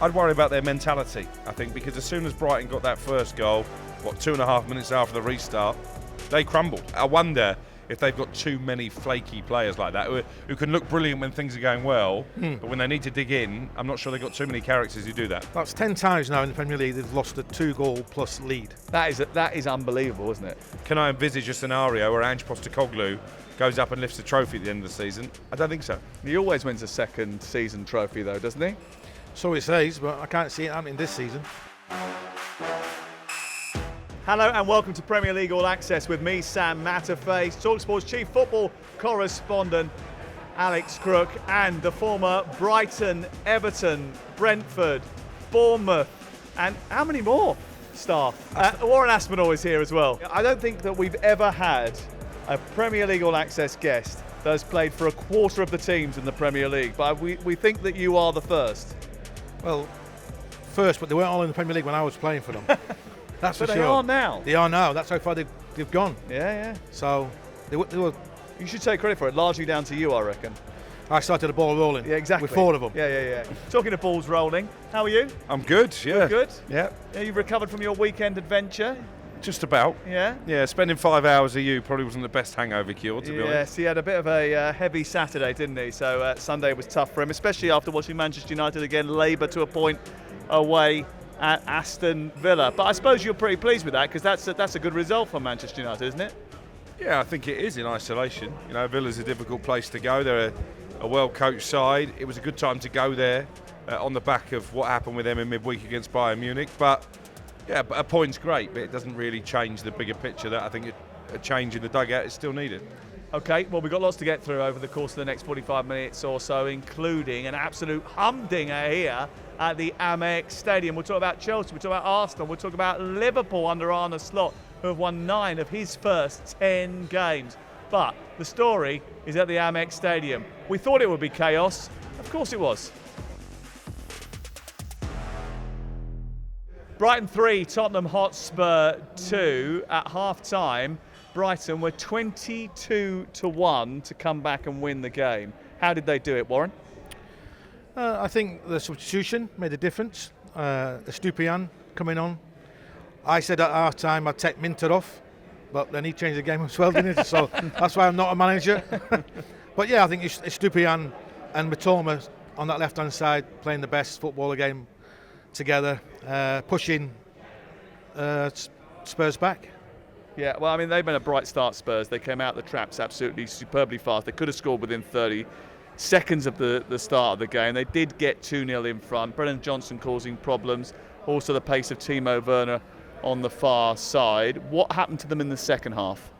I'd worry about their mentality, I think, because as soon as Brighton got that first goal, 2.5 minutes after the restart, they crumbled. I wonder if they've got too many flaky players like that who can look brilliant when things are going well, but when they need to dig in, I'm not sure they've got too many characters who do that. That's 10 times now in the Premier League they've lost a 2-goal plus lead. That is unbelievable, isn't it? Can I envisage a scenario where Ange Postecoglou goes up and lifts a trophy at the end of the season? I don't think so. He always wins a second season trophy though, doesn't he? So it says, but I can't see it happening this season. Hello and welcome to Premier League All Access with me, Sam Matterface, talkSPORT's chief football correspondent, Alex Crook, and the former Brighton, Everton, Brentford, Bournemouth, and how many more staff? Warren Aspinall is here as well. I don't think that we've ever had a Premier League All Access guest that has played for a quarter of the teams in the Premier League, but we think that you are the first. Well, first, but they weren't all in the Premier League when I was playing for them. That's but for they sure. are now. They are now. That's how far they've gone. Yeah. So they were. You should take credit for it. Largely down to you, I reckon. I started the ball rolling. Yeah, exactly. With 4 of them. Yeah. Talking of balls rolling, how are you? I'm good, yeah. Good? Yeah. You've recovered from your weekend adventure? Just about. Yeah? Yeah, spending 5 hours with you probably wasn't the best hangover cure, to be honest. Yes, he had a bit of a heavy Saturday, didn't he? So Sunday was tough for him, especially after watching Manchester United again labour to a point away at Aston Villa. But I suppose you're pretty pleased with that because that's a good result for Manchester United, isn't it? Yeah, I think it is in isolation. You know, Villa's a difficult place to go. They're a well-coached side. It was a good time to go there on the back of what happened with them in midweek against Bayern Munich. But yeah, a point's great, but it doesn't really change the bigger picture that I think a change in the dugout is still needed. Okay, well, we've got lots to get through over the course of the next 45 minutes or so, including an absolute humdinger here at the Amex Stadium. We'll talk about Chelsea, we'll talk about Arsenal, we'll talk about Liverpool under Arne Slot, who have won 9 of his first 10 games. But the story is at the Amex Stadium. We thought it would be chaos. Of course it was. Brighton 3, Tottenham Hotspur 2 at half-time. Brighton were 22-1 to come back and win the game. How did they do it, Warren? I think the substitution made a difference. Estupiñán coming on. I said at half time I'd take Minter off, but then he changed the game as well, didn't he? So that's why I'm not a manager. But yeah, I think Estupiñán and Mitoma on that left-hand side playing the best football game together, pushing Spurs back. Yeah, well, I mean, they've been a bright start, Spurs. They came out the traps absolutely superbly fast. They could have scored within 30 seconds of the start of the game. They did get 2-0 in front. Brennan Johnson causing problems. Also the pace of Timo Werner on the far side. What happened to them in the second half?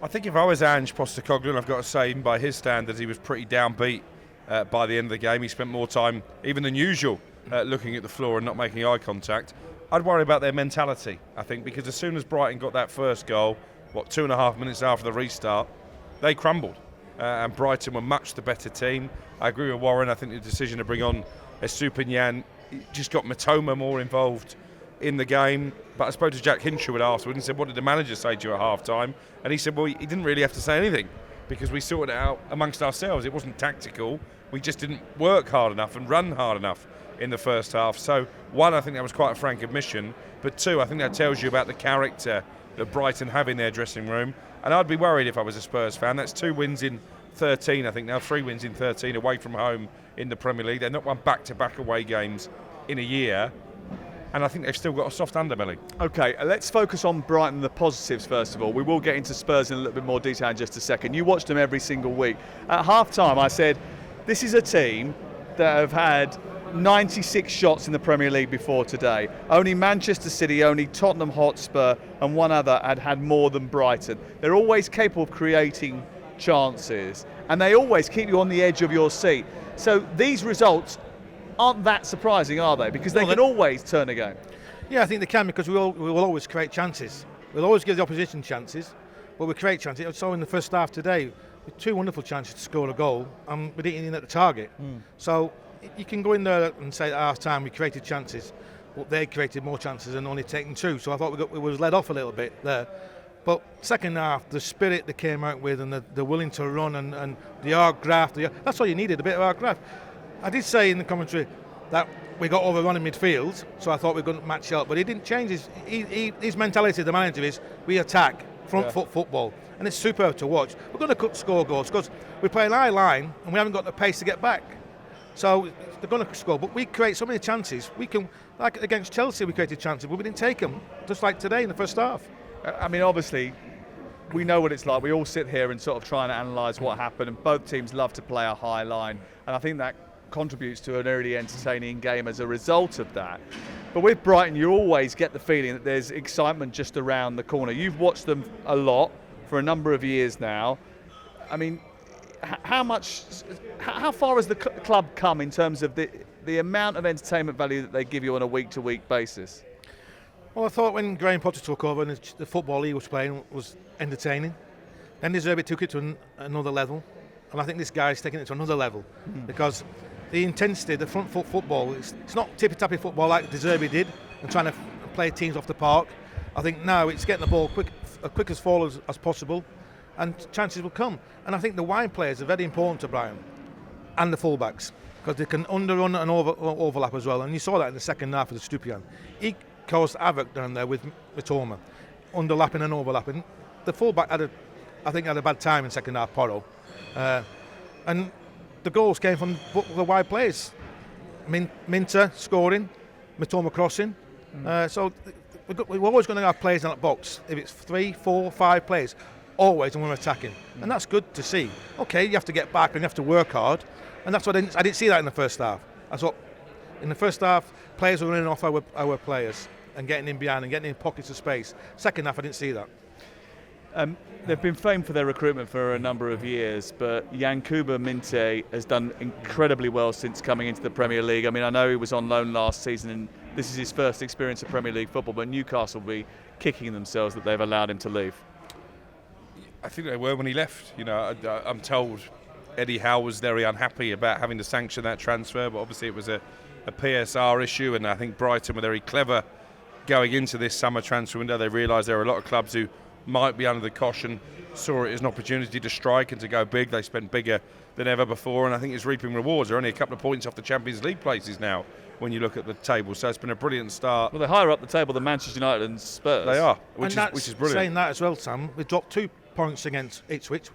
I think if I was Ange Postecoglou, and I've got to say, even by his standards, he was pretty downbeat by the end of the game. He spent more time, even than usual, looking at the floor and not making eye contact. I'd worry about their mentality, I think, because as soon as Brighton got that first goal, 2.5 minutes after the restart, they crumbled. And Brighton were much the better team. I agree with Warren. I think the decision to bring on Estupiñán just got Mitoma more involved in the game. But I spoke to Jack Hinshaw afterwards and said, what did the manager say to you at half-time? And he said, well, he didn't really have to say anything because we sorted it out amongst ourselves. It wasn't tactical. We just didn't work hard enough and run hard enough in the first half. So, one, I think that was quite a frank admission. But two, I think that tells you about the character that Brighton have in their dressing room. And I'd be worried if I was a Spurs fan. That's 2 wins in 13, I think now 3 wins in 13 away from home in the Premier League. They've not won back-to-back away games in a year. And I think they've still got a soft underbelly. Okay, let's focus on Brighton, the positives first of all. We will get into Spurs in a little bit more detail in just a second. You watched them every single week. At half-time, I said, this is a team that have had 96 shots in the Premier League before today. Only Manchester City, only Tottenham Hotspur and one other had more than Brighton. They're always capable of creating chances and they always keep you on the edge of your seat. So these results aren't that surprising, are they? Because they can always turn a game. Yeah, I think they can because we will always create chances. We'll always give the opposition chances, but we create chances. So in the first half today, with 2 wonderful chances to score a goal and we didn't even hit the target. So you can go in there and say at half time we created chances, but they created more chances and only taken 2. So I thought we was let off a little bit there. But second half, the spirit they came out with and the willing to run and the hard graft, that's all you needed, a bit of hard graft. I did say in the commentary that we got overrun in midfield, so I thought we couldn't match up. But he didn't change his mentality. The manager is we attack front foot football, and it's superb to watch. We're going to score goals because we play an high line and we haven't got the pace to get back. So they're going to score, but we create so many chances. We can, like against Chelsea, we created chances, but we didn't take them. Just like today in the first half. I mean, obviously, we know what it's like. We all sit here and sort of try and analyse what happened, and both teams love to play a high line, and I think that contributes to an really entertaining game as a result of that. But with Brighton, you always get the feeling that there's excitement just around the corner. You've watched them a lot for a number of years now. I mean, how far has the club come in terms of the amount of entertainment value that they give you on a week-to-week basis? Well, I thought when Graham Potter took over and the football he was playing was entertaining. Then De Zerbi took it to another level, and I think this guy's taking it to another level because the intensity, the front foot football, it's not tippy-tappy football like De Zerbi did and trying to play teams off the park. I think now it's getting the ball quick as forward as possible, and chances will come. And I think the wide players are very important to Brighton and the fullbacks because they can underrun and overlap as well. And you saw that in the second half of the Stupian. He caused havoc down there with Mitoma, underlapping and overlapping. The fullback had a bad time in second half, Porro. And the goals came from the wide players. Minter scoring, Mitoma crossing. So we're always going to have players in that box. If it's 3, 4, 5 players, always when we're attacking. And that's good to see. Okay, you have to get back and you have to work hard. And that's what I didn't see that in the first half. I thought in the first half, players were running off our players and getting in behind and getting in pockets of space. Second half, I didn't see that. They've been famed for their recruitment for a number of years, but Yankuba Minte has done incredibly well since coming into the Premier League. I mean, I know he was on loan last season and this is his first experience of Premier League football, but Newcastle will be kicking themselves that they've allowed him to leave. I think they were when he left. You know, I'm told Eddie Howe was very unhappy about having to sanction that transfer, but obviously it was a PSR issue, and I think Brighton were very clever going into this summer transfer window. They realised there were a lot of clubs who might be under the caution, saw it as an opportunity to strike and to go big. They spent bigger than ever before, and I think it's reaping rewards. They're only a couple of points off the Champions League places now when you look at the table, so it's been a brilliant start. Well, they're higher up the table than Manchester United and Spurs. They are, which is brilliant. Saying that as well, Sam, we dropped 2 points against Ipswich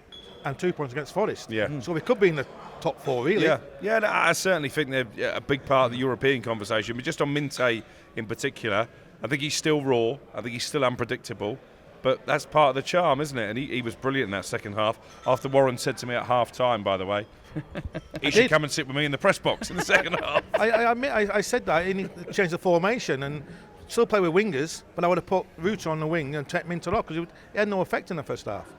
and 2 points against Forest. Yeah. So we could be in the top 4, really. Yeah. No, I certainly think they're a big part of the European conversation, but just on Minte in particular, I think he's still raw. I think he's still unpredictable. But that's part of the charm, isn't it? And he was brilliant in that second half. After Warren said to me at half-time, by the way, he should come and sit with me in the press box in the second half. I said that. He needed to change the formation and still play with wingers, but I would have put Ruta on the wing and take Minter off because he had no effect in the first half.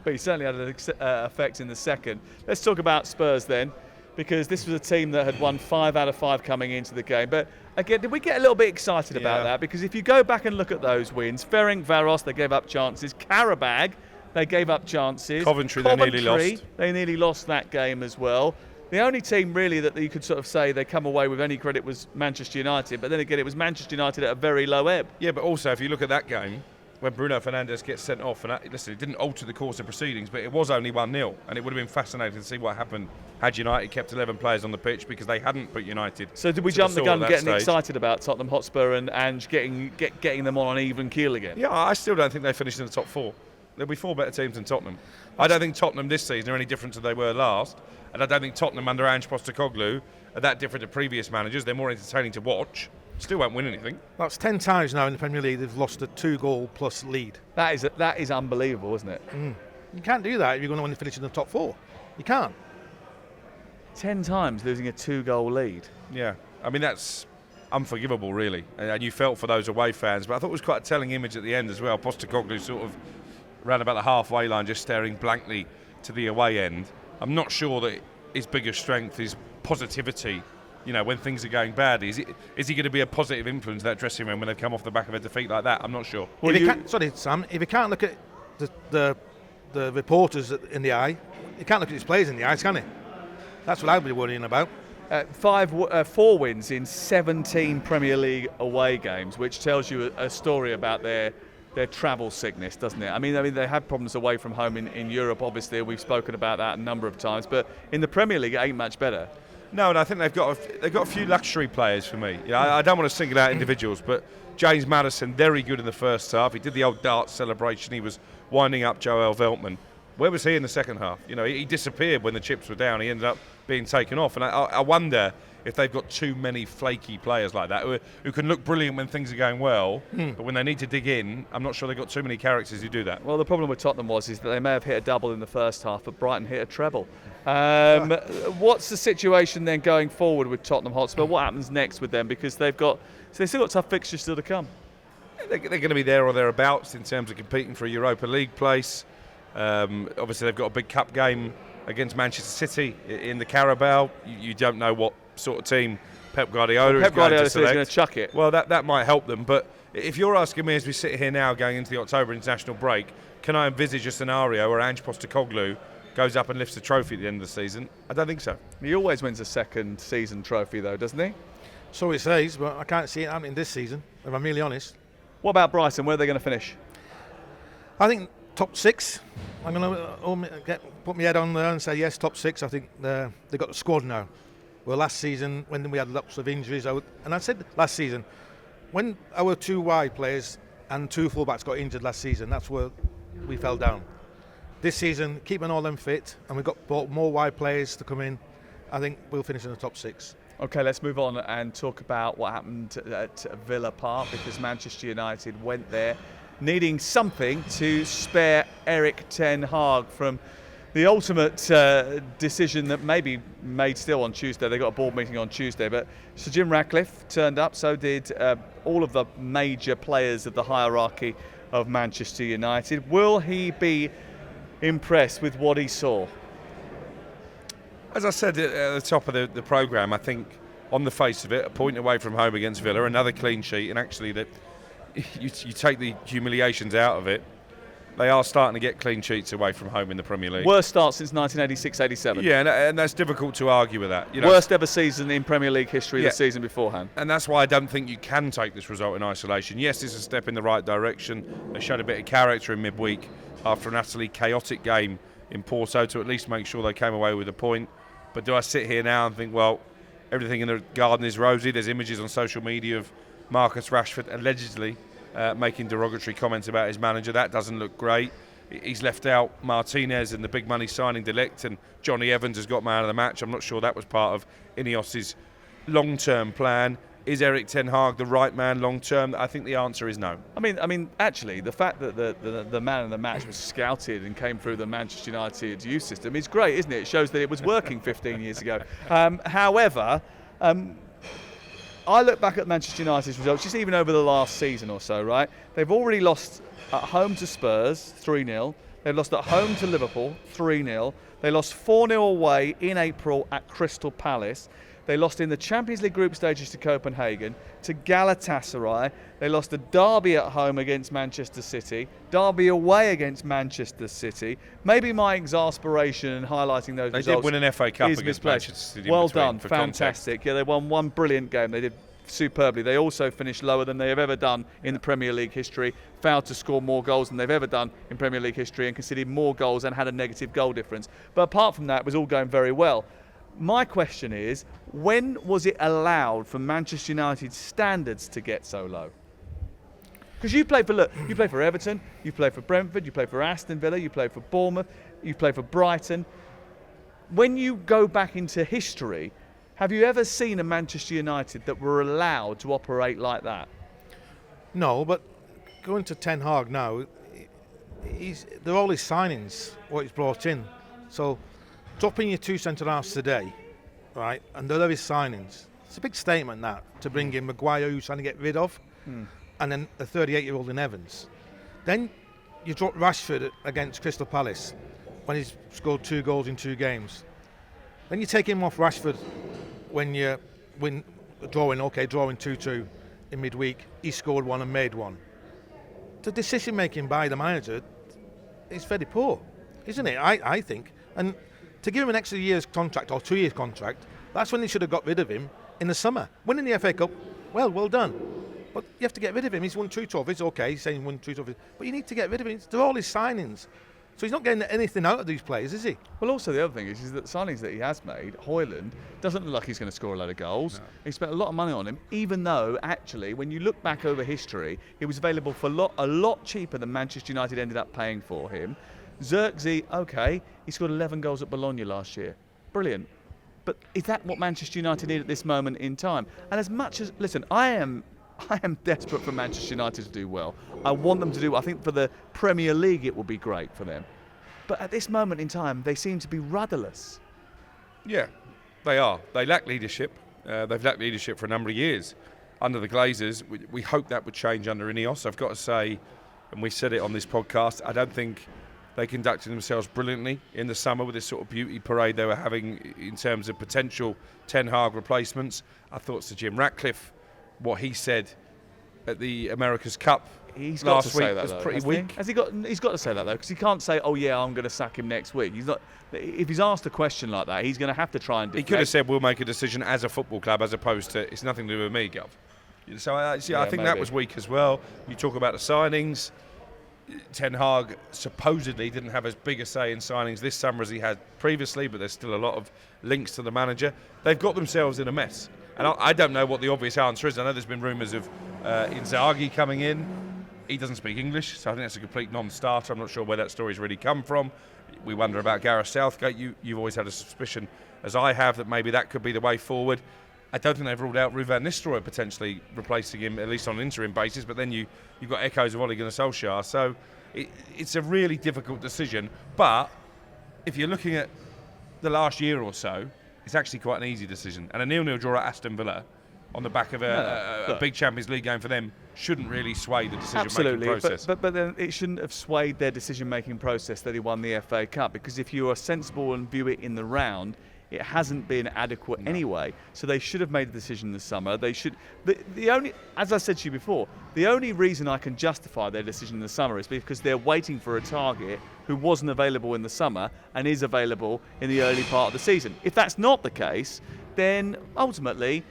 But he certainly had an effect in the second. Let's talk about Spurs then, because this was a team that had won 5 out of 5 coming into the game. But again, did we get a little bit excited about that? Because if you go back and look at those wins, Ferencvaros, they gave up chances. Karabag, they gave up chances. Coventry, they nearly lost. They nearly lost that game as well. The only team really that you could sort of say they come away with any credit was Manchester United. But then again, it was Manchester United at a very low ebb. Yeah, but also if you look at that game, when Bruno Fernandes gets sent off, and listen, it didn't alter the course of proceedings, but it was only 1-0, and it would have been fascinating to see what happened had United kept 11 players on the pitch because they hadn't put United. So did we jump the gun getting stage. Excited about Tottenham Hotspur and getting them on an even keel again? Yeah, I still don't think they finished in the top 4. There'll be 4 better teams than Tottenham. I don't think Tottenham this season are any different to they were last, and I don't think Tottenham under Ange Postecoglou are that different to previous managers. They're more entertaining to watch. Still won't win anything. That's 10 times now in the Premier League they've lost a 2-goal plus lead. That is unbelievable, isn't it? You can't do that if you're going to want to finish in the top 4. You can't. 10 times losing a 2-goal lead. Yeah, I mean that's unforgivable really, and you felt for those away fans, but I thought it was quite a telling image at the end as well. Postecoglou sort of ran about the halfway line just staring blankly to the away end. I'm not sure that his biggest strength is positivity. You know, when things are going badly, is he going to be a positive influence in that dressing room when they've come off the back of a defeat like that? I'm not sure. Well, sorry, Sam. If you can't look at the reporters in the eye, you can't look at his players in the eyes, can he? That's what I'd be worrying about. 4 wins in 17 Premier League away games, which tells you a story about their travel sickness, doesn't it? I mean, they had problems away from home in Europe. Obviously, we've spoken about that a number of times, but in the Premier League, it ain't much better. No, and I think they've got a few luxury players for me. Yeah, I don't want to single out individuals, but James Maddison, very good in the first half. He did the old darts celebration. He was winding up Joel Veltman. Where was he in the second half? You know, he disappeared when the chips were down. He ended up being taken off. And I wonder if they've got too many flaky players like that who can look brilliant when things are going well, but when they need to dig in, I'm not sure they've got too many characters who do that. Well, the problem with Tottenham is that they may have hit a double in the first half, but Brighton hit a treble. What's the situation then going forward with Tottenham Hotspur? What happens next with them? Because they've still got tough fixtures still to come. They're going to be there or thereabouts in terms of competing for a Europa League place. Obviously, they've got a big cup game against Manchester City in the Carabao. You don't know what sort of team Pep Guardiola is going to select. Is going to chuck it. Well, that might help them. But if you're asking me as we sit here now going into the October international break, can I envisage a scenario where Ange Postecoglou goes up and lifts a trophy at the end of the season? I don't think so. He always wins a second season trophy, though, doesn't he? So it says, but I can't see it happening this season, if I'm really honest. What about Brighton? Where are they going to finish? I think top 6. I'm going to put my head on there and say yes, top 6. I think they've got the squad now. Well, last season, when we had lots of injuries, and I said last season, when our 2 wide players and 2 fullbacks got injured last season, that's where we fell down. This season, keeping all them fit, and we've bought more wide players to come in, I think we'll finish in the top 6. Okay, let's move on and talk about what happened at Villa Park, because Manchester United went there needing something to spare Erik ten Hag from the ultimate decision that may be made still on Tuesday. They got a board meeting on Tuesday, but Sir Jim Ratcliffe turned up, so did all of the major players of the hierarchy of Manchester United. Will he be impressed with what he saw? As I said at the top of the programme, I think on the face of it, a point away from home against Villa, another clean sheet, and actually that you take the humiliations out of it, they are starting to get clean sheets away from home in the Premier League. Worst start since 1986-87. Yeah, and that's difficult to argue with that. You know, worst ever season in Premier League history, the season beforehand. And that's why I don't think you can take this result in isolation. Yes, it's a step in the right direction. They showed a bit of character in midweek after an utterly chaotic game in Porto to at least make sure they came away with a point. But do I sit here now and think, well, everything in the garden is rosy? There's images on social media of Marcus Rashford allegedly making derogatory comments about his manager. That doesn't look great. He's left out Martinez and the big money signing De Ligt, and Johnny Evans has got man of the match. I'm not sure that was part of Ineos's long-term plan. Is Erik ten Hag the right man long-term? I think the answer is no. I mean, actually, the fact that the man of the match was scouted and came through the Manchester United youth system is great, isn't it? It shows that it was working 15 years ago. However, I look back at Manchester United's results, just even over the last season or so, right? They've already lost at home to Spurs, 3-0. They've lost at home to Liverpool, 3-0. They lost 4-0 away in April at Crystal Palace. They lost in the Champions League group stages to Copenhagen, to Galatasaray. They lost a derby at home against Manchester City, derby away against Manchester City. Maybe my exasperation in highlighting those results. They did win an FA Cup against misplaced. Manchester City. Well done, fantastic. Context. Yeah, they won one brilliant game. They did superbly. They also finished lower than they have ever done in the Premier League history, failed to score more goals than they've ever done in Premier League history, and conceded more goals and had a negative goal difference. But apart from that, it was all going very well. My question is, when was it allowed for Manchester United's standards to get so low? Because you play for Everton, you play for Brentford, you play for Aston Villa, you play for Bournemouth, you play for Brighton. When you go back into history, have you ever seen a Manchester United that were allowed to operate like that? No, but going to Ten Hag now, they're all his signings, what he's brought in. So dropping your 2 centre-halves today, right, and they're his signings, it's a big statement that, to bring in Maguire, who's trying to get rid of, and then a 38-year-old in Evans. Then you drop Rashford against Crystal Palace when he's scored 2 goals in 2 games. Then you take him off Rashford when you drawing 2-2 in midweek. He scored 1 and made 1. The decision-making by the manager is very poor, isn't it? I think. And to give him an extra year's contract or 2 years contract, that's when they should have got rid of him in the summer. Winning the FA Cup, well done. But you have to get rid of him. He's won 2 trophies, okay, he's saying he won 2 trophies. But you need to get rid of him. They're all his signings. So he's not getting anything out of these players, is he? Well, also the other thing is that signings that he has made, Højlund, doesn't look like he's going to score a load of goals. No. He spent a lot of money on him, even though, actually, when you look back over history, he was available for a lot cheaper than Manchester United ended up paying for him. Xerxes, okay, he scored 11 goals at Bologna last year. Brilliant. But is that what Manchester United need at this moment in time? And as much as, listen, I am desperate for Manchester United to do well. I want them to do, I think for the Premier League it will be great for them. But at this moment in time, they seem to be rudderless. Yeah, they are. They lack leadership. They've lacked leadership for a number of years. Under the Glazers, we hope that would change under Ineos. I've got to say, and we said it on this podcast, I don't think they conducted themselves brilliantly in the summer with this sort of beauty parade they were having in terms of potential Ten Hag replacements. I thought Sir Jim Ratcliffe, what he said at the America's Cup he's got last to say week that, was though, pretty weak. He's got to say that, though, because he can't say, oh, yeah, I'm going to sack him next week. He's not. If he's asked a question like that, he's going to have to try and deflect. He could have said, we'll make a decision as a football club as opposed to, it's nothing to do with me, Gov. So I think maybe. that was weak as well. You talk about the signings. Ten Hag supposedly didn't have as big a say in signings this summer as he had previously, but there's still a lot of links to the manager. They've got themselves in a mess. And I don't know what the obvious answer is. I know there's been rumours of Inzaghi coming in. He doesn't speak English, so I think that's a complete non-starter. I'm not sure where that story's really come from. We wonder about Gareth Southgate. You've always had a suspicion, as I have, that maybe that could be the way forward. I don't think they've ruled out Ruud van Nistelrooy potentially replacing him, at least on an interim basis, but then you've got echoes of Ole Gunnar Solskjaer. So it's a really difficult decision. But if you're looking at the last year or so, it's actually quite an easy decision. And a 0-0 draw at Aston Villa on the back of a big Champions League game for them shouldn't really sway the decision-making process. But then it shouldn't have swayed their decision-making process that he won the FA Cup, because if you are sensible and view it in the round, it hasn't been adequate anyway. So they should have made the decision this summer. They should. The only, as I said to you before, the only reason I can justify their decision in the summer is because they're waiting for a target who wasn't available in the summer and is available in the early part of the season. If that's not the case, then ultimately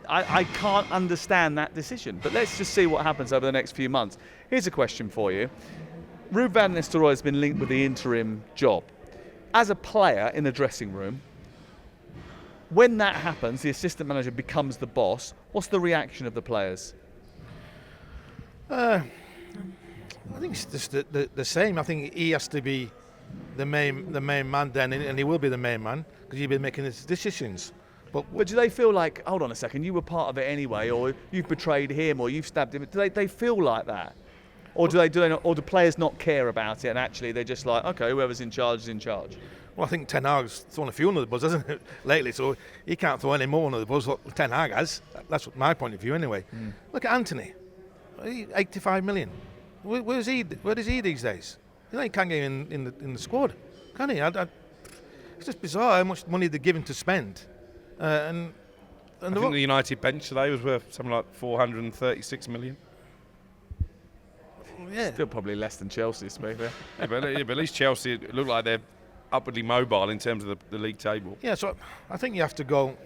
I can't understand that decision. But let's just see what happens over the next few months. Here's a question for you. Ruud van Nistelrooy has been linked with the interim job. As a player in the dressing room, when that happens, the assistant manager becomes the boss. What's the reaction of the players? I think it's just the same. I think he has to be the main man then, and he will be the main man because he'll be making his decisions. But do they feel like, hold on a second, you were part of it anyway, or you've betrayed him, or you've stabbed him? Do they feel like that, or do players not care about it, and actually they're just like, okay, whoever's in charge is in charge? Well, I think Ten Hag's thrown a few under the bus, hasn't it, lately? So he can't throw any more under the bus what Ten Hag has. That's my point of view, anyway. Look at Anthony, 85 million. Where does he these days? He can't get in the squad, can he? It's just bizarre how much money they're given to spend. I think the United bench today was worth something like 436 million. Yeah. Still probably less than Chelsea's, maybe. But at least Chelsea look like they're upwardly mobile in terms of the league table. Yeah, so I think you have to go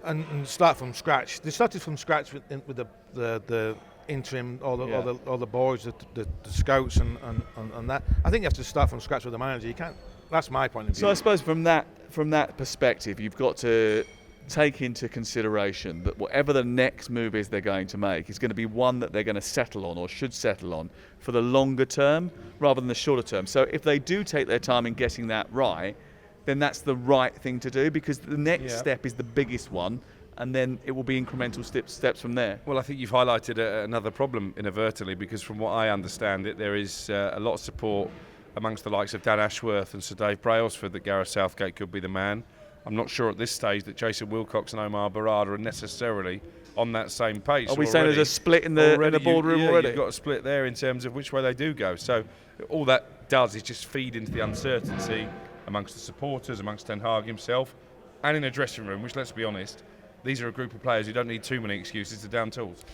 and start from scratch. They started from scratch with the interim, all the boys, the scouts and that. I think you have to start from scratch with the manager. You can't. That's my point of view. So I suppose from that perspective, you've got to take into consideration that whatever the next move is they're going to make is going to be one that they're going to settle on, or should settle on, for the longer term rather than the shorter term. So if they do take their time in getting that right, then that's the right thing to do, because the next step is the biggest one, and then it will be incremental steps from there. Well, I think you've highlighted another problem inadvertently, because from what I understand there is a lot of support amongst the likes of Dan Ashworth and Sir Dave Brailsford that Gareth Southgate could be the man. I'm not sure at this stage that Jason Wilcox and Omar Barada are necessarily on that same pace. Are we saying there's a split in the boardroom already? You've got a split there in terms of which way they do go. So all that does is just feed into the uncertainty amongst the supporters, amongst Ten Hag himself, and in a dressing room, which, let's be honest, these are a group of players who don't need too many excuses to down tools.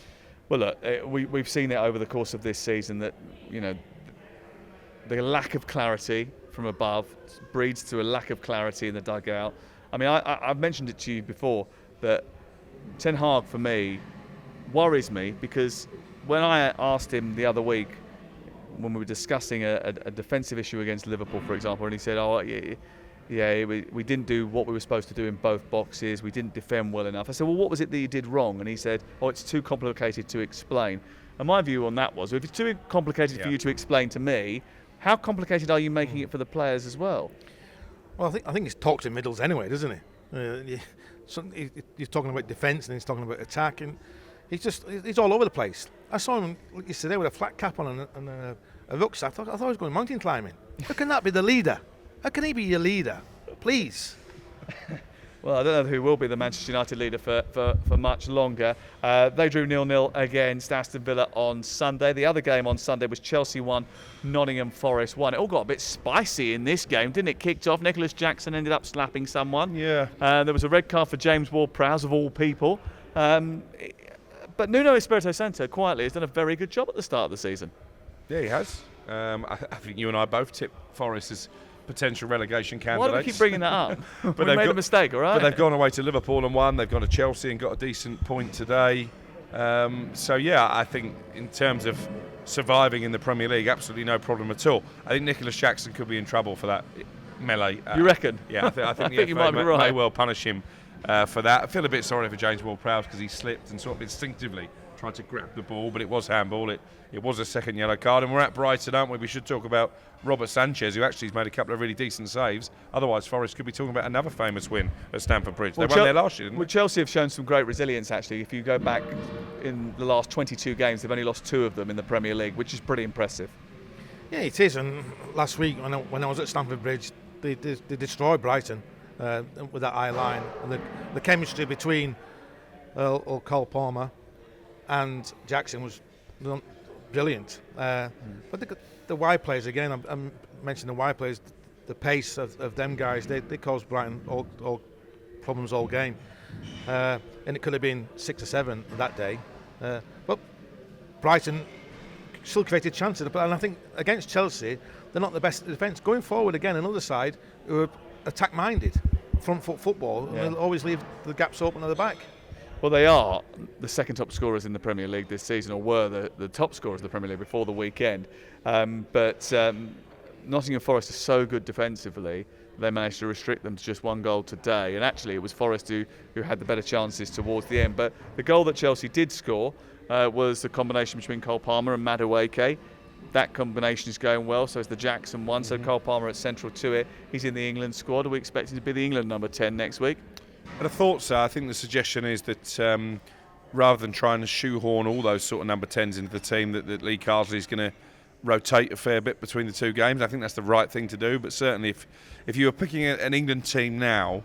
Well, look, we've seen it over the course of this season that, the lack of clarity from above breeds to a lack of clarity in the dugout. I mean, I've mentioned it to you before that Ten Hag, for me, worries me, because when I asked him the other week when we were discussing a defensive issue against Liverpool, for example, and he said, "Oh, yeah, we didn't do what we were supposed to do in both boxes. We didn't defend well enough." I said, "Well, what was it that you did wrong?" And he said, "Oh, it's too complicated to explain." And my view on that was, if it's too complicated for you to explain to me, how complicated are you making it for the players as well? Well, I think it's talks in middles anyway, doesn't it? He's talking about defence and he's talking about attack, and he's all over the place. I saw him yesterday with a flat cap on and a rucksack. I thought he was going mountain climbing. How can that be the leader? How can he be your leader? Please. Well, I don't know who will be the Manchester United leader for much longer. They drew 0-0 against Aston Villa on Sunday. The other game on Sunday was Chelsea 1, Nottingham Forest 1. It all got a bit spicy in this game, didn't it? Kicked off. Nicholas Jackson ended up slapping someone. Yeah. There was a red card for James Ward-Prowse, of all people. But Nuno Espirito Santo quietly has done a very good job at the start of the season. Yeah, he has. I think you and I both tipped Forest as potential relegation candidates. Why do we keep bringing that up? We made a mistake, all right? But they've gone away to Liverpool and won. They've gone to Chelsea and got a decent point today. So, yeah, I think in terms of surviving in the Premier League, absolutely no problem at all. I think Nicholas Jackson could be in trouble for that melee. You reckon? Yeah, I think I the think you FA might be right. may well punish him for that. I feel a bit sorry for James Ward-Prowse because he slipped and sort of instinctively tried to grab the ball, but it was handball. It was a second yellow card, and we're at Brighton, aren't we? We should talk about Robert Sanchez, who actually has made a couple of really decent saves. Otherwise, Forest could be talking about another famous win at Stamford Bridge. They won there last year, didn't they? Well, Chelsea have shown some great resilience, actually. If you go back in the last 22 games, they've only lost 2 of them in the Premier League, which is pretty impressive. Yeah, it is. And last week, when I was at Stamford Bridge, they destroyed Brighton with that eye line. And the chemistry between Cole Palmer and Jackson was brilliant. But the wide players, again, I mentioned the wide players, the pace of them guys, they caused Brighton all problems all game. And it could have been 6 or 7 that day. But Brighton still created chances. And I think against Chelsea, they're not the best defence. Going forward, again, another side who are attack-minded, front foot football, and they'll always leave the gaps open at the back. Well, they are the second top scorers in the Premier League this season, or were the top scorers of the Premier League before the weekend. But Nottingham Forest are so good defensively, they managed to restrict them to just 1 goal today. And actually, it was Forest who had the better chances towards the end. But the goal that Chelsea did score was the combination between Cole Palmer and Madueke. That combination is going well, so it's the Jackson one. So Cole Palmer at central to it. He's in the England squad. Are we expecting to be the England number 10 next week? I'd have thought so. I think the suggestion is that rather than trying to shoehorn all those sort of number 10s into the team, that Lee Carsley is going to rotate a fair bit between the 2 games. I think that's the right thing to do. But certainly if you were picking an England team now,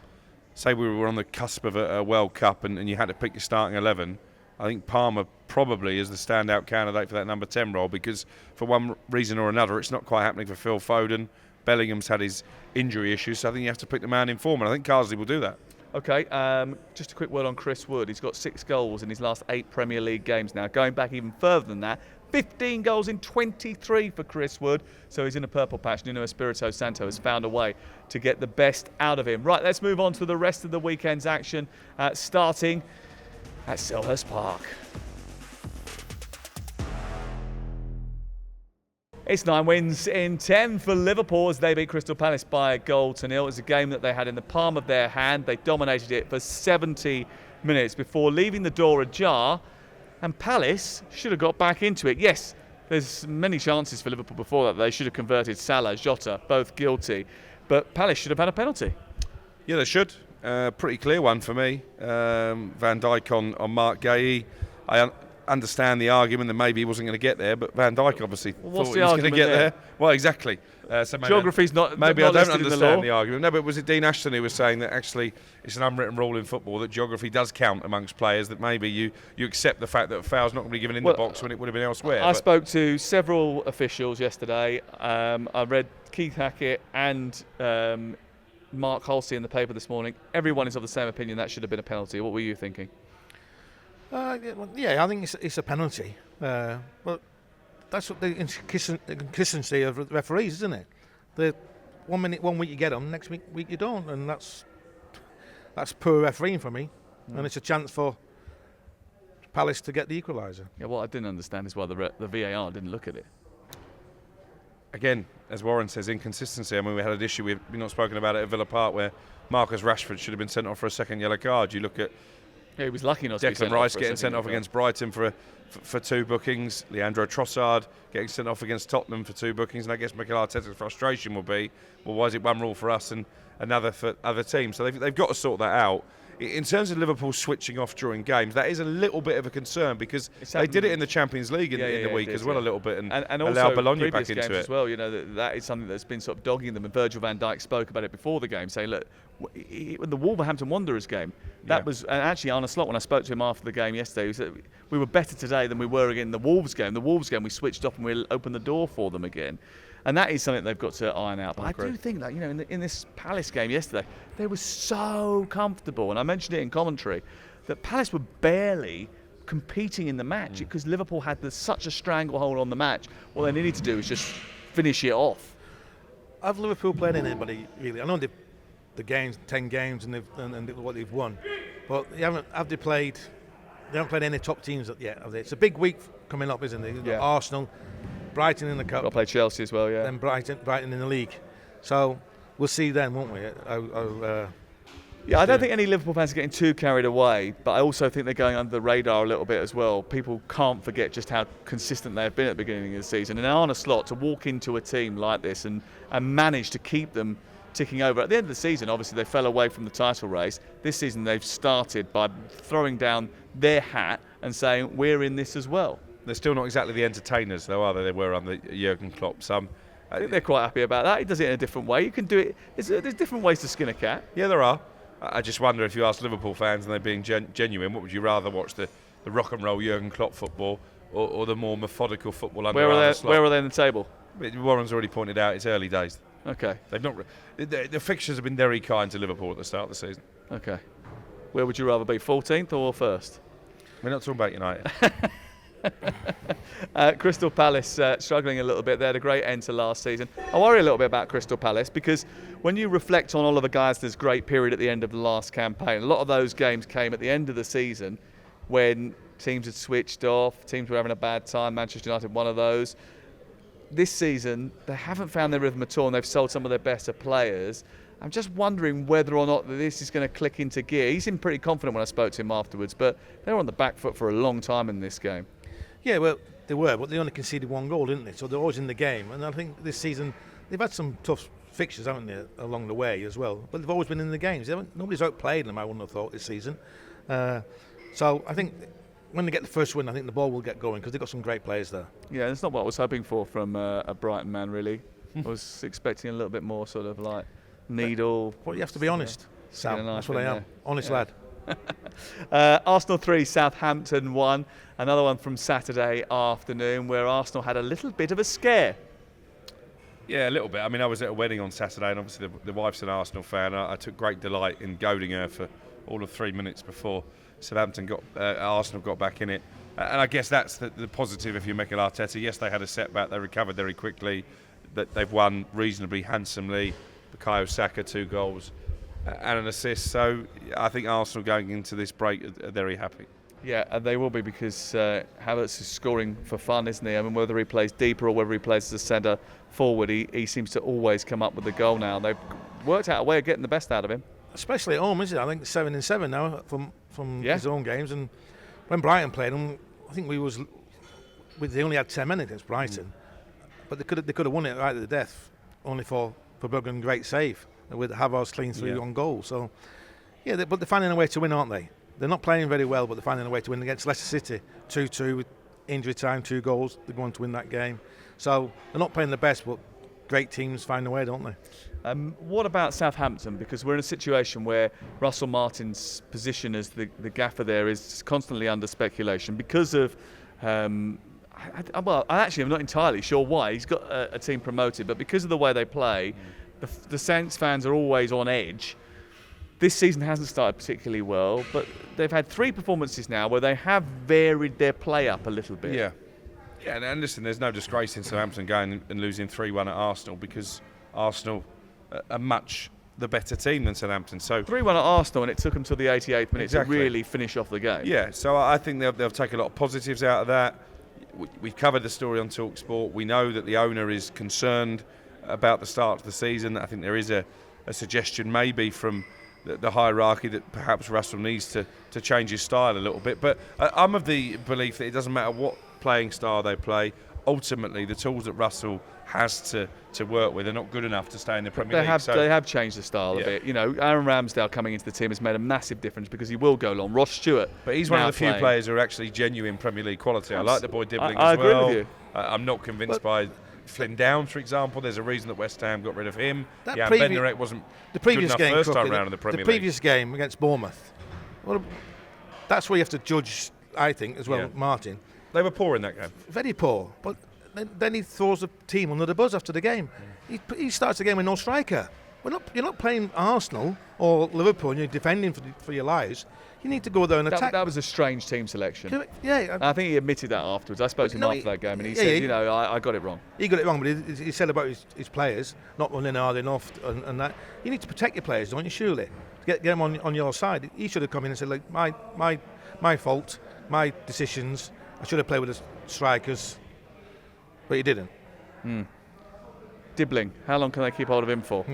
say we were on the cusp of a World Cup and you had to pick your starting 11, I think Palmer probably is the standout candidate for that number 10 role, because for one reason or another it's not quite happening for Phil Foden. Bellingham's had his injury issues, so I think you have to pick the man in form, and I think Carsley will do that. Okay, just a quick word on Chris Wood. He's got 6 goals in his last 8 Premier League games now. Going back even further than that, 15 goals in 23 for Chris Wood. So he's in a purple patch. Nuno Espirito Santo has found a way to get the best out of him. Right, let's move on to the rest of the weekend's action, starting at Selhurst Park. It's 9 wins in 10 for Liverpool as they beat Crystal Palace by 1-0. It's a game that they had in the palm of their hand. They dominated it for 70 minutes before leaving the door ajar, and Palace should have got back into it. Yes, there's many chances for Liverpool before that. They should have converted. Salah, Jota, both guilty, but Palace should have had a penalty. Yeah, they should. Pretty clear one for me. Van Dijk on Mark Gahey. I understand the argument that maybe he wasn't going to get there, but Van Dijk obviously thought he was going to get there. Well, exactly. So Geography's not. Maybe not I don't listed understand in the argument. No, but was it Dean Ashton who was saying that actually it's an unwritten rule in football that geography does count amongst players? That maybe you accept the fact that a foul's not going to be given in the box when it would have been elsewhere. I spoke to several officials yesterday. I read Keith Hackett and Mark Halsey in the paper this morning. Everyone is of the same opinion that should have been a penalty. What were you thinking? Yeah, I think it's a penalty. But that's what the inconsistency of referees, isn't it? The 1 week you get them, next week you don't, and that's poor refereeing for me. And it's a chance for Palace to get the equaliser. Yeah, what I didn't understand is why the VAR didn't look at it. again, as Warren says, inconsistency. I mean, we had an issue, we've not spoken about it at Villa Park, where Marcus Rashford should have been sent off for a second yellow card. You look at he was lucky not to be Declan sent Rice off getting sent off against Brighton for 2 bookings, Leandro Trossard getting sent off against Tottenham for 2 bookings, and I guess Mikel Arteta's frustration will be, well, why is it one rule for us and another for other teams? So they've got to sort that out. In terms of Liverpool switching off during games, that is a little bit of a concern, because they did it in the Champions League in the week as well, a little bit, and also allowed Bologna back into it as well. You know, that is something that's been sort of dogging them. And Virgil van Dijk spoke about it before the game, saying, look, the Wolverhampton Wanderers game, that was, and actually Arne Slot, when I spoke to him after the game yesterday, he said we were better today than we were again in the Wolves game. The Wolves game, we switched off and we opened the door for them again. And that is something they've got to iron out. But I do think that, you know, in this Palace game yesterday, they were so comfortable. And I mentioned it in commentary, that Palace were barely competing in the match because Liverpool had such a stranglehold on the match. All they needed to do was just finish it off. Have Liverpool played anybody, really? I know the games, 10 games, and what they've won. But they haven't played any top teams yet, have they? It's a big week coming up, isn't it? You've got Arsenal, Brighton in the cup. Got to play Chelsea as well, yeah. Then Brighton in the league. So we'll see then, won't we? I don't think any Liverpool fans are getting too carried away, but I also think they're going under the radar a little bit as well. People can't forget just how consistent they've been at the beginning of the season. And Arne Slot, to walk into a team like this and manage to keep them ticking over. At the end of the season, obviously, they fell away from the title race. This season, they've started by throwing down their hat and saying, we're in this as well. They're still not exactly the entertainers, though, are they? They were under Jurgen Klopp. I think they're quite happy about that. He does it in a different way. You can do it. There's different ways to skin a cat. Yeah, there are. I just wonder, if you ask Liverpool fans and they're being genuine, what would you rather watch, the rock and roll Jurgen Klopp football or the more methodical football under Arne Slot? Where are they in the table? Warren's already pointed out it's early days. Okay. They've not. The fixtures have been very kind to Liverpool at the start of the season. Okay. Where would you rather be, 14th or 1st? We're not talking about United. Crystal Palace struggling a little bit. They had a great end to last season. I worry a little bit about Crystal Palace because when you reflect on Oliver Glasner's great period at the end of the last campaign, a lot of those games came at the end of the season when teams had switched off, teams were having a bad time. Manchester United, one of those. This season, they haven't found their rhythm at all, and they've sold some of their better players. I'm just wondering whether or not this is going to click into gear. He seemed pretty confident when I spoke to him afterwards, but they were on the back foot for a long time in this game. Yeah, well, they were, but they only conceded 1 goal, didn't they? So they're always in the game. And I think this season, they've had some tough fixtures, haven't they, along the way as well. But they've always been in the games. Nobody's outplayed them, I wouldn't have thought, this season. So I think when they get the first win, I think the ball will get going because they've got some great players there. Yeah, that's not what I was hoping for from a Brighton man, really. I was expecting a little bit more sort of like needle. But you have to be honest, Sam. That's what I am. Honest lad. Arsenal 3, Southampton 1. Another one from Saturday afternoon where Arsenal had a little bit of a scare. Yeah, a little bit. I mean, I was at a wedding on Saturday, and obviously the wife's an Arsenal fan. I took great delight in goading her for all of 3 minutes before Arsenal got back in it. And I guess that's the positive if you're Mikel Arteta. Yes, they had a setback. They recovered very quickly. That they've won reasonably handsomely. Bukayo Saka 2 goals and an assist. So I think Arsenal going into this break are very happy. Yeah, and they will be because Havertz is scoring for fun, isn't he? I mean, whether he plays deeper or whether he plays as a centre forward, he seems to always come up with the goal now. They've worked out a way of getting the best out of him. Especially at home, isn't it? I think 7-7 now from his own games. And when Brighton played him, I think they only had 10 men against Brighton. But they could have won it right to the death, only for Bruggen great save with Havertz clean through on goal. So, yeah, but they're finding a way to win, aren't they? They're not playing very well, but they're finding a way to win against Leicester City. 2-2 with injury time, 2 goals. They're going to win that game. So they're not playing the best, but great teams find a way, don't they? What about Southampton? Because we're in a situation where Russell Martin's position as the gaffer there is constantly under speculation because of... I'm not entirely sure why. He's got a team promoted, but because of the way they play, the Saints fans are always on edge. This season hasn't started particularly well, but they've had 3 performances now where they have varied their play up a little bit. Yeah, and listen, there's no disgrace in Southampton going and losing 3-1 at Arsenal because Arsenal are much the better team than Southampton. So 3-1 at Arsenal, and it took them to the 88th minute to really finish off the game. Yeah, so I think they'll take a lot of positives out of that. we've covered the story on talkSPORT. We know that the owner is concerned about the start of the season. I think there is a suggestion maybe from the hierarchy that perhaps Russell needs to change his style a little bit. But I'm of the belief that it doesn't matter what playing style they play. Ultimately, the tools that Russell has to work with are not good enough to stay in the Premier League. They have changed the style a bit. You know, Aaron Ramsdale coming into the team has made a massive difference because he will go long. Ross Stewart, but he's one of the few players who are actually genuine Premier League quality. I like the boy Dibbling I as well. agree with you. I'm not convinced by Flynn Downs, for example. There's a reason that West Ham got rid of him. That Benderek wasn't the previous good game, enough first Crook, time round in the Premier League. The previous game against Bournemouth. Well, that's where you have to judge, I think, as well, Martin. They were poor in that game. Very poor, but then he throws the team under the bus after the game. He starts the game with no striker. You're not playing Arsenal or Liverpool and you're defending for your lives. You need to go there and attack. That was a strange team selection. Yeah. I think he admitted that afterwards. I spoke to him after that game and he said, I got it wrong. He got it wrong, but he said about his players not running hard enough and that. You need to protect your players, don't you, surely? Get them on your side. He should have come in and said, like, my fault, my decisions. I should have played with the strikers, but he didn't. Dibbling, how long can they keep hold of him for?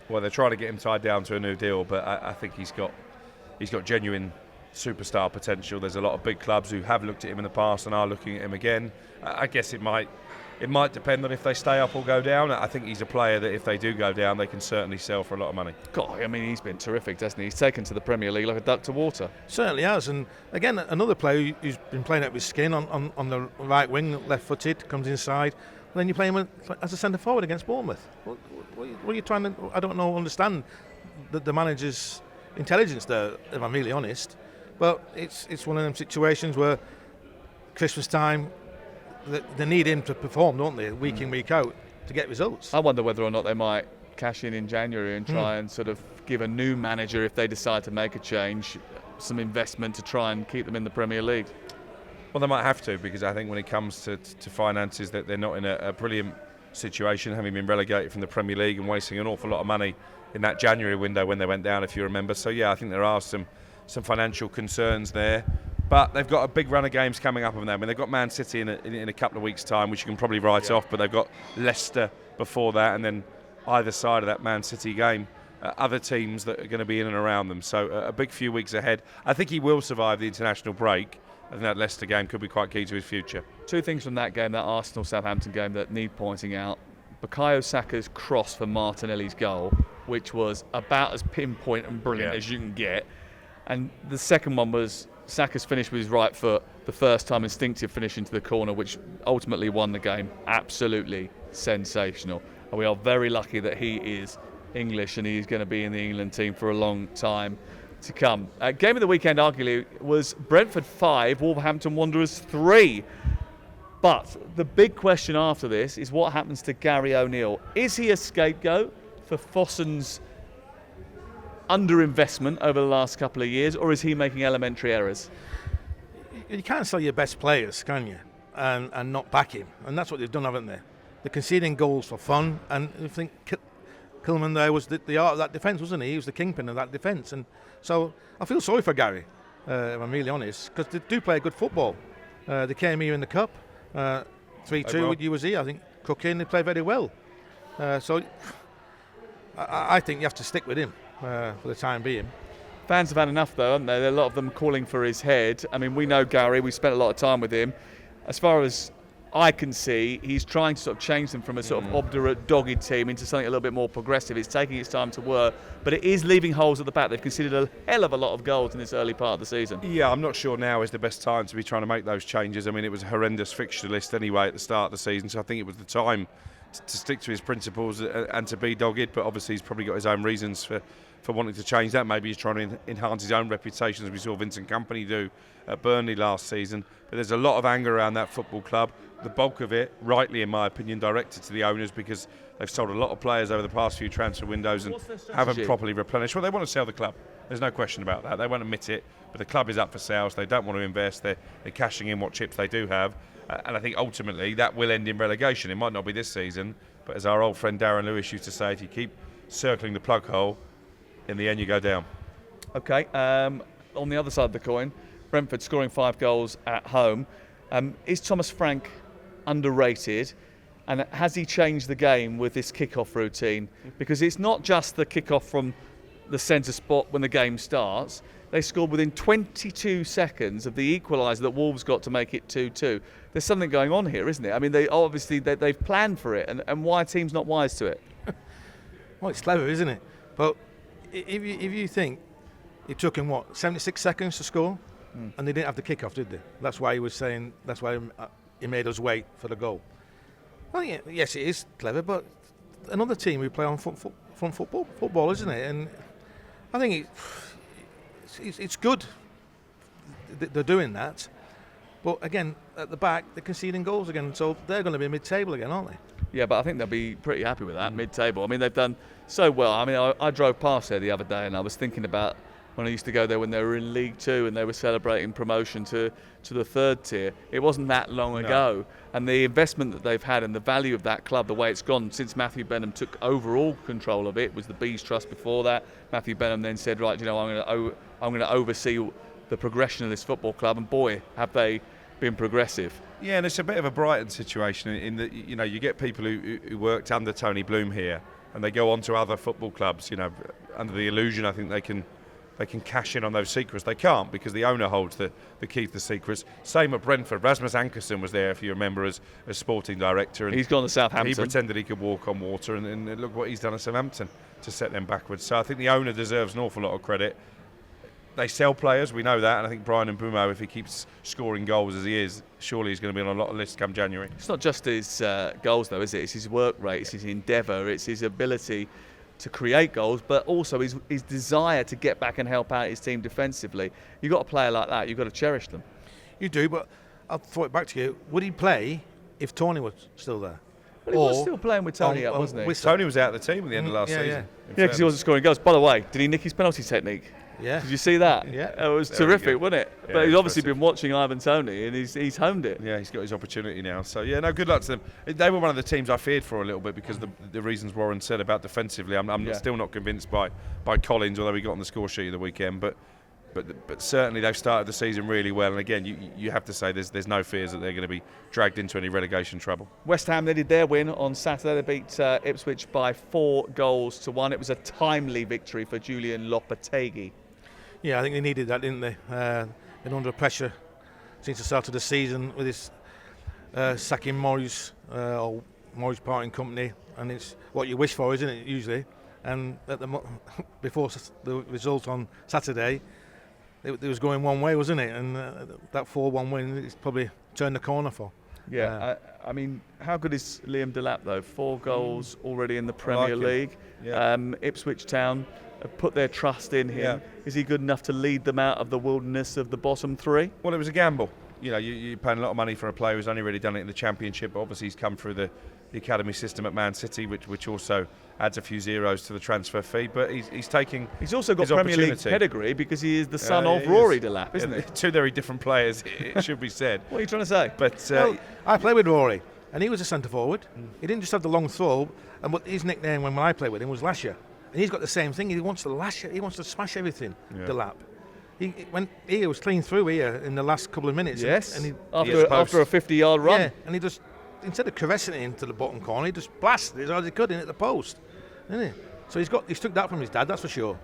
Well, they're trying to get him tied down to a new deal, but I think he's got genuine superstar potential. There's a lot of big clubs who have looked at him in the past and are looking at him again. I guess it might depend on if they stay up or go down. I think he's a player that if they do go down, they can certainly sell for a lot of money. God, I mean, he's been terrific, hasn't he? He's taken to the Premier League like a duck to water. Certainly has. And again, another player who's been playing out with skin on the right wing, left-footed, comes inside. And then you play him as a centre-forward against Bournemouth. What are you trying to... I don't understand the manager's intelligence there, if I'm really honest. But it's one of them situations where Christmas time, they need him to perform, don't they, week in, week out, to get results. I wonder whether or not they might cash in January and try and sort of give a new manager, if they decide to make a change, some investment to try and keep them in the Premier League. Well, they might have to, because I think when it comes to finances, that they're not in a brilliant situation, having been relegated from the Premier League and wasting an awful lot of money in that January window when they went down, if you remember. So, yeah, I think there are some financial concerns there. But they've got a big run of games coming up on them. I mean, they've got Man City in a couple of weeks' time, which you can probably write off, but they've got Leicester before that, and then either side of that Man City game, other teams that are going to be in and around them. So a big few weeks ahead. I think he will survive the international break. I think that Leicester game could be quite key to his future. Two things from that game, that Arsenal-Southampton game, that need pointing out. Bukayo Saka's cross for Martinelli's goal, which was about as pinpoint and brilliant as you can get. And the second one was Saka's finish with his right foot, the first time instinctive finish into the corner, which ultimately won the game. Absolutely sensational. And we are very lucky that he is English and he's going to be in the England team for a long time to come. Game of the weekend, arguably, was Brentford 5, Wolverhampton Wanderers 3. But the big question after this is what happens to Gary O'Neill. Is he a scapegoat for Fosson's underinvestment over the last couple of years, or is he making elementary errors? You can't sell your best players, can you? And not back him. And that's what they've done, haven't they? They're conceding goals for fun. And I think Kilman there was the art of that defence, wasn't he? He was the kingpin of that defence. And so I feel sorry for Gary, if I'm really honest, because they do play good football. They came here in the Cup, 3-2 with USE. I think Crook in, they play very well. So I think you have to stick with him for the time being. Fans have had enough, though, haven't they? A lot of them calling for his head. I mean, we know Gary. We spent a lot of time with him. As far as I can see, he's trying to sort of change them from a sort of obdurate, dogged team into something a little bit more progressive. It's taking its time to work, but it is leaving holes at the back. They've conceded a hell of a lot of goals in this early part of the season. Yeah, I'm not sure now is the best time to be trying to make those changes. I mean, it was a horrendous fixture list anyway at the start of the season, so I think it was the time to stick to his principles and to be dogged, but obviously he's probably got his own reasons for wanting to change that. Maybe he's trying to enhance his own reputation, as we saw Vincent Kompany do at Burnley last season. But there's a lot of anger around that football club. The bulk of it, rightly in my opinion, directed to the owners, because they've sold a lot of players over the past few transfer windows and haven't properly replenished. Well, they want to sell the club. There's no question about that. They won't admit it, but the club is up for sales. They don't want to invest. They're cashing in what chips they do have. And I think ultimately that will end in relegation. It might not be this season, but as our old friend Darren Lewis used to say, if you keep circling the plug hole, in the end you go down. Okay, on the other side of the coin, Brentford scoring 5 goals at home. Is Thomas Frank underrated? And has he changed the game with this kick-off routine? Because it's not just the kick-off from the centre spot when the game starts. They scored within 22 seconds of the equaliser that Wolves got to make it 2-2. There's something going on here, isn't it? I mean, they've planned for it, and why are teams not wise to it? Well, it's clever, isn't it? But if you think it took him 76 seconds to score, and they didn't have the kick-off, did they? That's why he was saying. That's why he made us wait for the goal. Well, yeah, yes, it is clever, but another team we play on front football, isn't it? And I think it's good they're doing that. But again, at the back, they're conceding goals again, so they're going to be mid-table again, aren't they? Yeah, but I think they'll be pretty happy with that, mid-table. I mean, they've done so well. I mean, I drove past there the other day, and I was thinking about when I used to go there when they were in League Two and they were celebrating promotion to the third tier. It wasn't that long ago. And the investment that they've had and the value of that club, the way it's gone since Matthew Benham took overall control of it, was the Bees Trust before that. Matthew Benham then said, right, I'm going to oversee the progression of this football club, and boy, have they been progressive. Yeah, and it's a bit of a Brighton situation in that, you get people who worked under Tony Bloom here and they go on to other football clubs, under the illusion I think they can cash in on those secrets. They can't, because the owner holds the key to the secrets. Same at Brentford. Rasmus Ankerson was there, if you remember, as sporting director. And he's gone to Southampton. He pretended he could walk on water, and look what he's done at Southampton to set them backwards. So I think the owner deserves an awful lot of credit. They sell players, we know that, and I think Brian Mbeumo, if he keeps scoring goals as he is, surely he's going to be on a lot of lists come January. It's not just his goals, though, is it? It's his work rate, it's his endeavour, it's his ability to create goals, but also his desire to get back and help out his team defensively. You've got a player like that, you've got to cherish them. You do, but I'll throw it back to you. Would he play if Tony was still there? Well, he was still playing with Tony up, wasn't he? Tony was out of the team at the end of last season. Yeah, because he wasn't scoring goals. By the way, did he nick his penalty technique? Yeah. Did you see that? Yeah. It was terrific, wasn't it? Yeah, but he's obviously been watching Ivan Toney, and he's honed it. Yeah, he's got his opportunity now. So, good luck to them. They were one of the teams I feared for a little bit because the reasons Warren said about defensively. I'm still not convinced by Collins, although he got on the score sheet of the weekend. But certainly they've started the season really well. And again, you have to say there's no fears that they're going to be dragged into any relegation trouble. West Ham, they did their win on Saturday. They beat Ipswich by 4-1. It was a timely victory for Julian Lopetegui. Yeah, I think they needed that, didn't they? Been under pressure since the start of the season with this sacking Morris or Morris parting company, and it's what you wish for, isn't it? Usually, and before the result on Saturday, it was going one way, wasn't it? And that 4-1 win is probably turned the corner for. Yeah, I mean, how good is Liam Delap though? 4 goals already in the Premier League. Yeah. Ipswich Town have put their trust in him. Yeah. Is he good enough to lead them out of the wilderness of the bottom 3? Well, it was a gamble. You're paying a lot of money for a player who's only really done it in the Championship. But obviously, he's come through the academy system at Man City, which also adds a few zeros to the transfer fee. But he's taking. He's also got his Premier League pedigree because he is the son of he Rory is. Delap, isn't he? Two very different players, it should be said. What are you trying to say? But I played with Rory, and he was a centre forward. He didn't just have the long throw, and what his nickname when I played with him was Lasher. And he's got the same thing. He wants to lash it. He wants to smash everything. The lap. He was clean through here in the last couple of minutes. Yes. And after a 50-yard run. Yeah. And he just, instead of caressing it into the bottom corner, he just blasted it as hard as he could in at the post. Didn't he? So he's took that from his dad. That's for sure.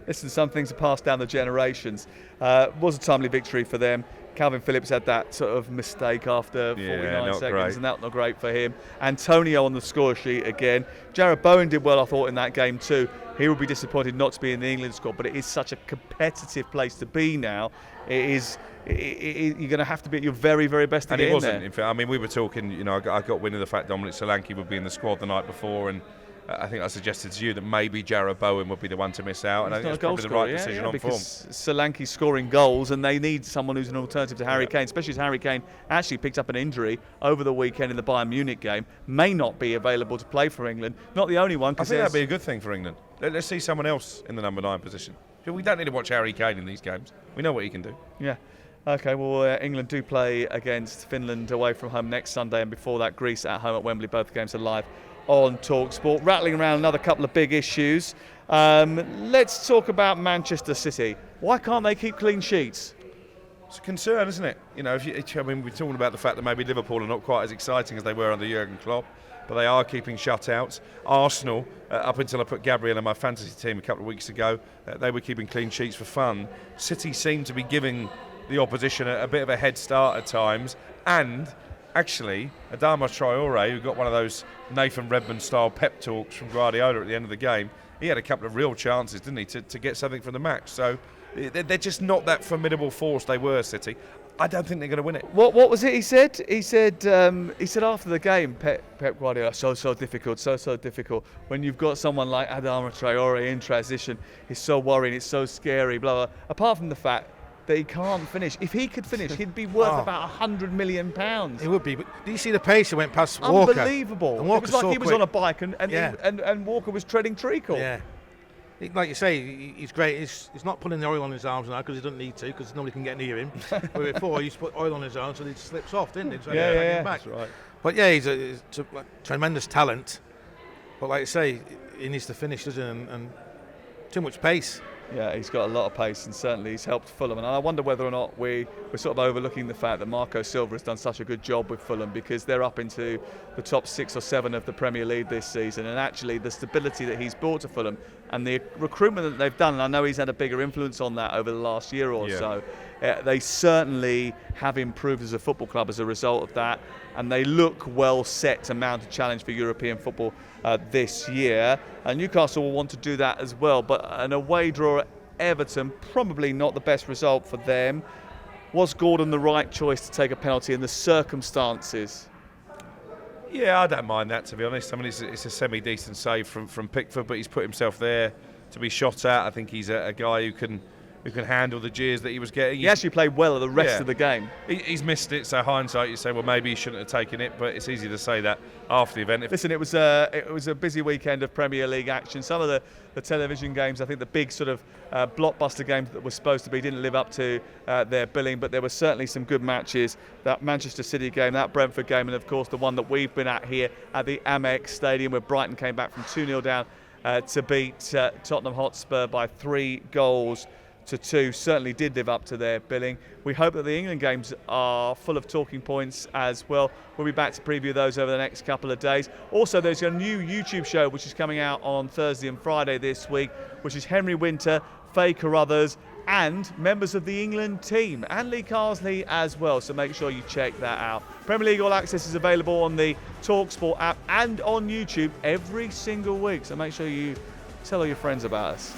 Listen, some things are passed down the generations. Was a timely victory for them. Calvin Phillips had that sort of mistake after 49 seconds, great. and that not great for him. Antonio on the score sheet again. Jared Bowen did well, I thought, in that game too. He will be disappointed not to be in the England squad, but it is such a competitive place to be now. You're going to have to be at your very, very best to get in there. And it wasn't. In fact, I mean, we were talking. I got wind of the fact Dominic Solanke would be in the squad the night before, and I think I suggested to you that maybe Jared Bowen would be the one to miss out, and I think it's probably the right decision on form. Because Solanke's scoring goals, and they need someone who's an alternative to Harry Kane, especially as Harry Kane actually picked up an injury over the weekend in the Bayern Munich game, may not be available to play for England. Not the only one. I think that'd be a good thing for England. Let's see someone else in the number 9 position. We don't need to watch Harry Kane in these games. We know what he can do. Yeah. Okay, well, England do play against Finland away from home next Sunday, and before that, Greece at home at Wembley. Both games are live on talkSPORT. Rattling around another couple of big issues. Let's talk about Manchester City. Why can't they keep clean sheets? It's a concern, isn't it? You know, we're talking about the fact that maybe Liverpool are not quite as exciting as they were under Jurgen Klopp, but they are keeping shutouts. Arsenal, up until I put Gabriel in my fantasy team a couple of weeks ago, they were keeping clean sheets for fun. City seem to be giving the opposition a bit of a head start at times, and actually, Adama Traore, who got one of those Nathan Redmond-style pep talks from Guardiola at the end of the game, he had a couple of real chances, didn't he, to get something from the match. So they're just not that formidable force they were, City. I don't think they're going to win it. What was it he said? He said after the game, Pep Guardiola, so difficult. When you've got someone like Adama Traore in transition, it's so worrying, it's so scary, blah, blah. Apart from the fact that he can't finish. If he could finish, he'd be worth about £100 million. It would be. But do you see the pace that went past Walker? Unbelievable. And It was like he was on a bike and Walker was treading treacle. Yeah. Like you say, he's great. He's not putting the oil on his arms now because he doesn't need to, because nobody can get near him. But before, he used to put oil on his arms so he slips off, didn't he? So yeah. Back. That's right. But yeah, he's a tremendous talent. But like I say, he needs to finish, doesn't he? And too much pace. Yeah, he's got a lot of pace, and certainly he's helped Fulham. And I wonder whether or not we're sort of overlooking the fact that Marco Silva has done such a good job with Fulham, because they're up into the top 6 or 7 of the Premier League this season. And actually, the stability that he's brought to Fulham and the recruitment that they've done, and I know he's had a bigger influence on that over the last year or so, they certainly have improved as a football club as a result of that. And they look well set to mount a challenge for European football this year. And Newcastle will want to do that as well. But an away draw at Everton, probably not the best result for them. Was Gordon the right choice to take a penalty in the circumstances? Yeah, I don't mind that, to be honest. I mean, it's a semi-decent save from Pickford, but he's put himself there to be shot at. I think he's a guy who can handle the jeers that he was getting. He actually played well at the rest of the game. He's missed it, so hindsight, you say, well, maybe he shouldn't have taken it, but it's easy to say that after the event. Listen, it was a busy weekend of Premier League action. Some of the television games, I think the big sort of blockbuster games that were supposed to be didn't live up to their billing, but there were certainly some good matches. That Manchester City game, that Brentford game, and of course the one that we've been at here at the Amex Stadium, where Brighton came back from 2-0 down to beat Tottenham Hotspur by 3-2, certainly did live up to their billing. We hope that the England games are full of talking points as well. We'll be back to preview those over the next couple of days. Also, there's a new YouTube show which is coming out on Thursday and Friday this week, which is Henry Winter, Faye Carruthers, and members of the England team, and Lee Carsley as well, so make sure you check that out. Premier League All Access is available on the talkSPORT app and on YouTube every single week, so make sure you tell all your friends about us.